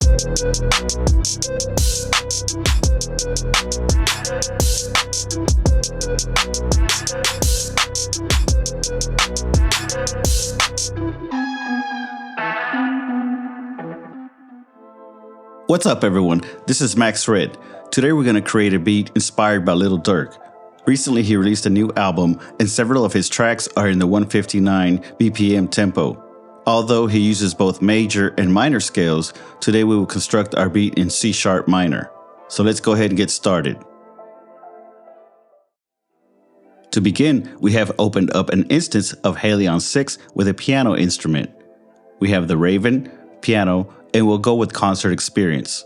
What's up, everyone? This is Max Red. Today we're going to create a beat inspired by Lil Durk. Recently he released a new album and several of his tracks are in the 159 BPM tempo. Although he uses both major and minor scales, today we will construct our beat in C# minor. So let's go ahead and get started. To begin, we have opened up an instance of Halion 6 with a piano instrument. We have the Raven, piano, and we'll go with concert experience.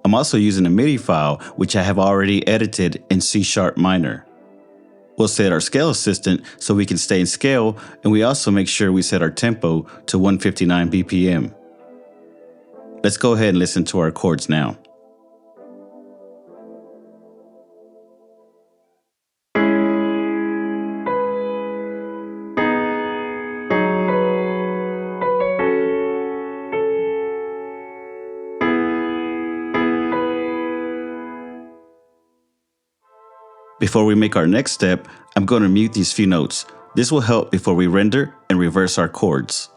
I'm also using a MIDI file, which I have already edited in C# minor. We'll set our scale assistant so we can stay in scale, and we also make sure we set our tempo to 159 BPM. Let's go ahead and listen to our chords now. Before we make our next step, I'm going to mute these few notes. This will help before we render and reverse our chords.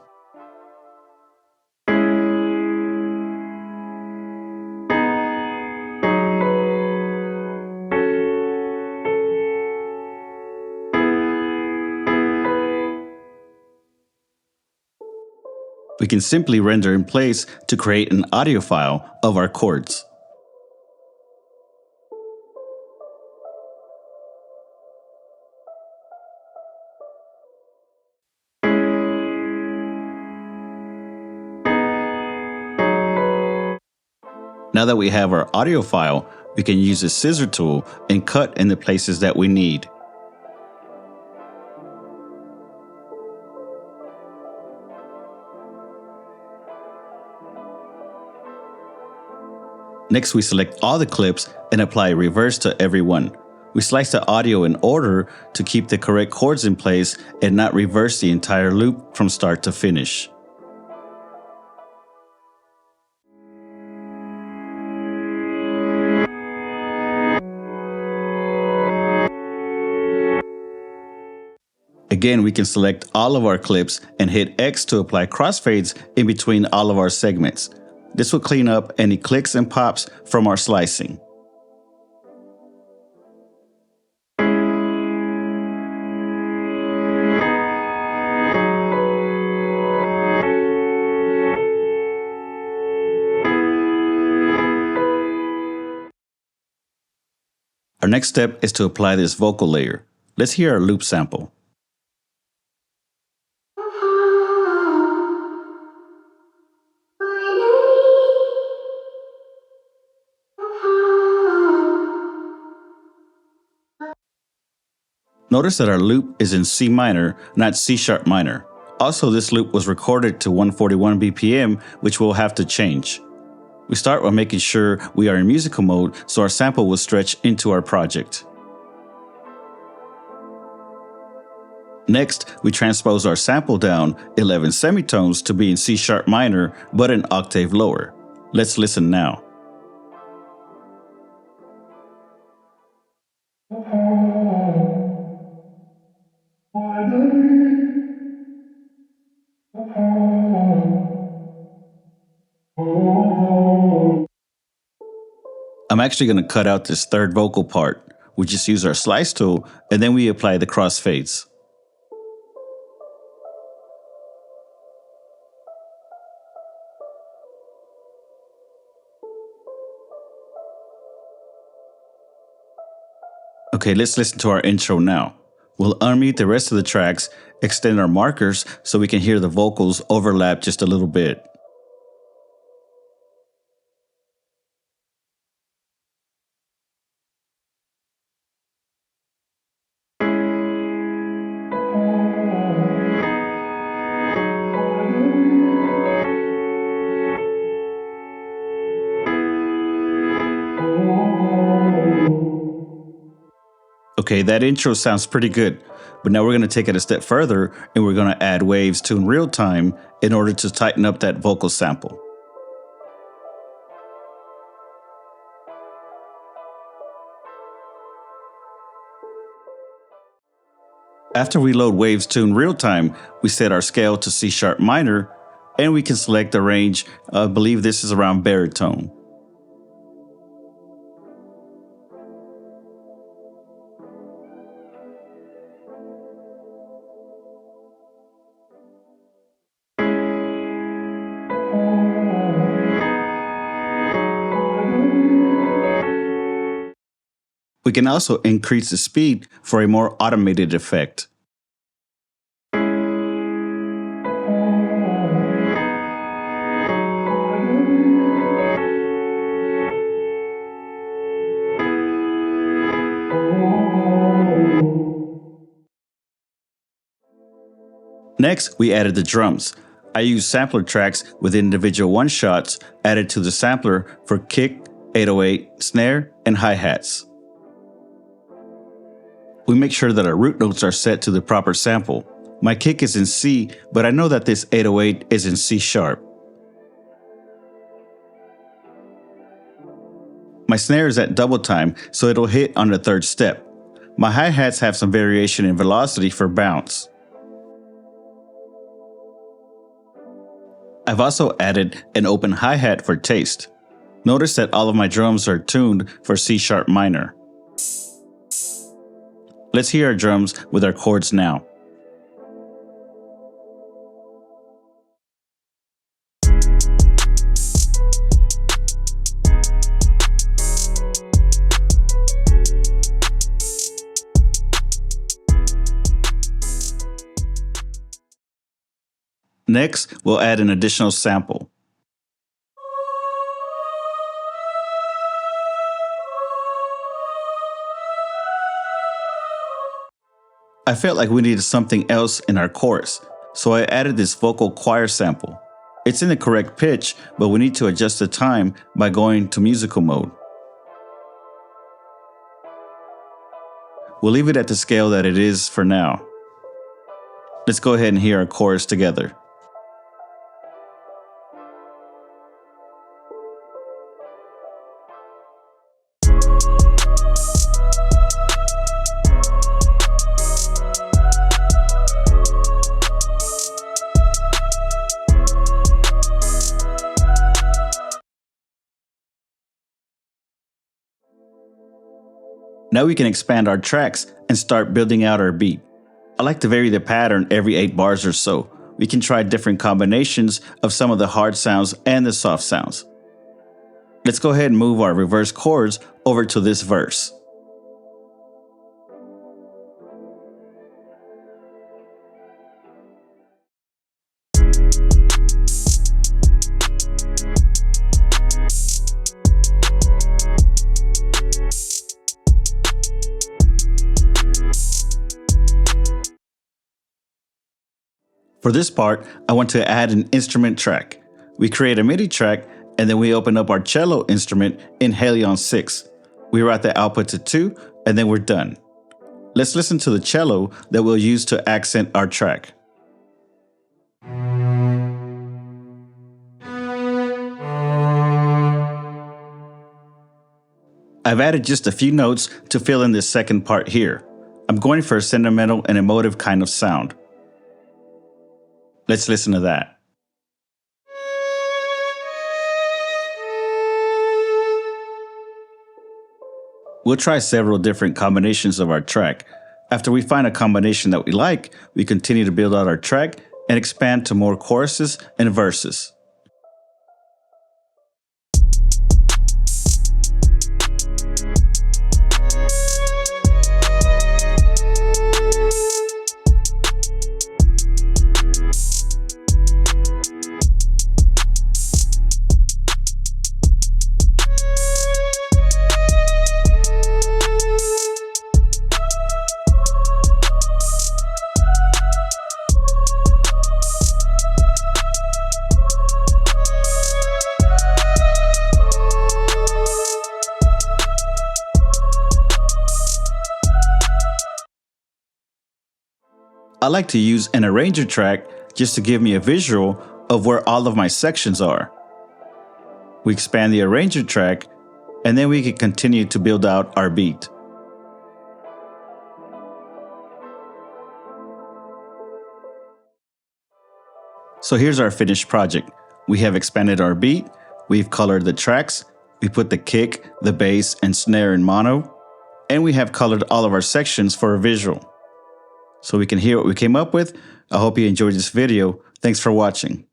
We can simply render in place to create an audio file of our chords. Now that we have our audio file, we can use the scissor tool and cut in the places that we need. Next, we select all the clips and apply reverse to every one. We slice the audio in order to keep the correct chords in place and not reverse the entire loop from start to finish. Again, we can select all of our clips and hit X to apply crossfades in between all of our segments. This will clean up any clicks and pops from our slicing. Our next step is to apply this vocal layer. Let's hear our loop sample. Notice that our loop is in C minor, not C# minor. Also, this loop was recorded to 141 BPM, which we'll have to change. We start by making sure we are in musical mode so our sample will stretch into our project. Next, we transpose our sample down 11 semitones to be in C# minor, but an octave lower. Let's listen now. I'm actually going to cut out this third vocal part. We just use our slice tool and then we apply the crossfades. Okay, let's listen to our intro now. We'll unmute the rest of the tracks, extend our markers so we can hear the vocals overlap just a little bit. Okay, that intro sounds pretty good, but now we're going to take it a step further and we're going to add waves to in real time in order to tighten up that vocal sample. After we load Waves Tune real time, we set our scale to C sharp minor, and we can select the range. I believe this is around baritone. We can also increase the speed for a more automated effect. Next, we added the drums. I used sampler tracks with individual one-shots added to the sampler for kick, 808, snare, and hi-hats. We make sure that our root notes are set to the proper sample. My kick is in C, but I know that this 808 is in C sharp. My snare is at double time, so it'll hit on the third step. My hi-hats have some variation in velocity for bounce. I've also added an open hi-hat for taste. Notice that all of my drums are tuned for C sharp minor. Let's hear our drums with our chords now. Next, we'll add an additional sample. I felt like we needed something else in our chorus, so I added this vocal choir sample. It's in the correct pitch, but we need to adjust the time by going to musical mode. We'll leave it at the scale that it is for now. Let's go ahead and hear our chorus together. Now we can expand our tracks and start building out our beat. I like to vary the pattern every 8 bars or so. We can try different combinations of some of the hard sounds and the soft sounds. Let's go ahead and move our reverse chords over to this verse. For this part, I want to add an instrument track. We create a MIDI track, and then we open up our cello instrument in Halion 6. We route the output to 2, and then we're done. Let's listen to the cello that we'll use to accent our track. I've added just a few notes to fill in this second part here. I'm going for a sentimental and emotive kind of sound. Let's listen to that. We'll try several different combinations of our track. After we find a combination that we like, we continue to build out our track and expand to more choruses and verses. I like to use an arranger track just to give me a visual of where all of my sections are. We expand the arranger track, and then we can continue to build out our beat. So here's our finished project. We have expanded our beat, we've colored the tracks, we put the kick, the bass, and snare in mono, and we have colored all of our sections for a visual. So we can hear what we came up with. I hope you enjoyed this video. Thanks for watching.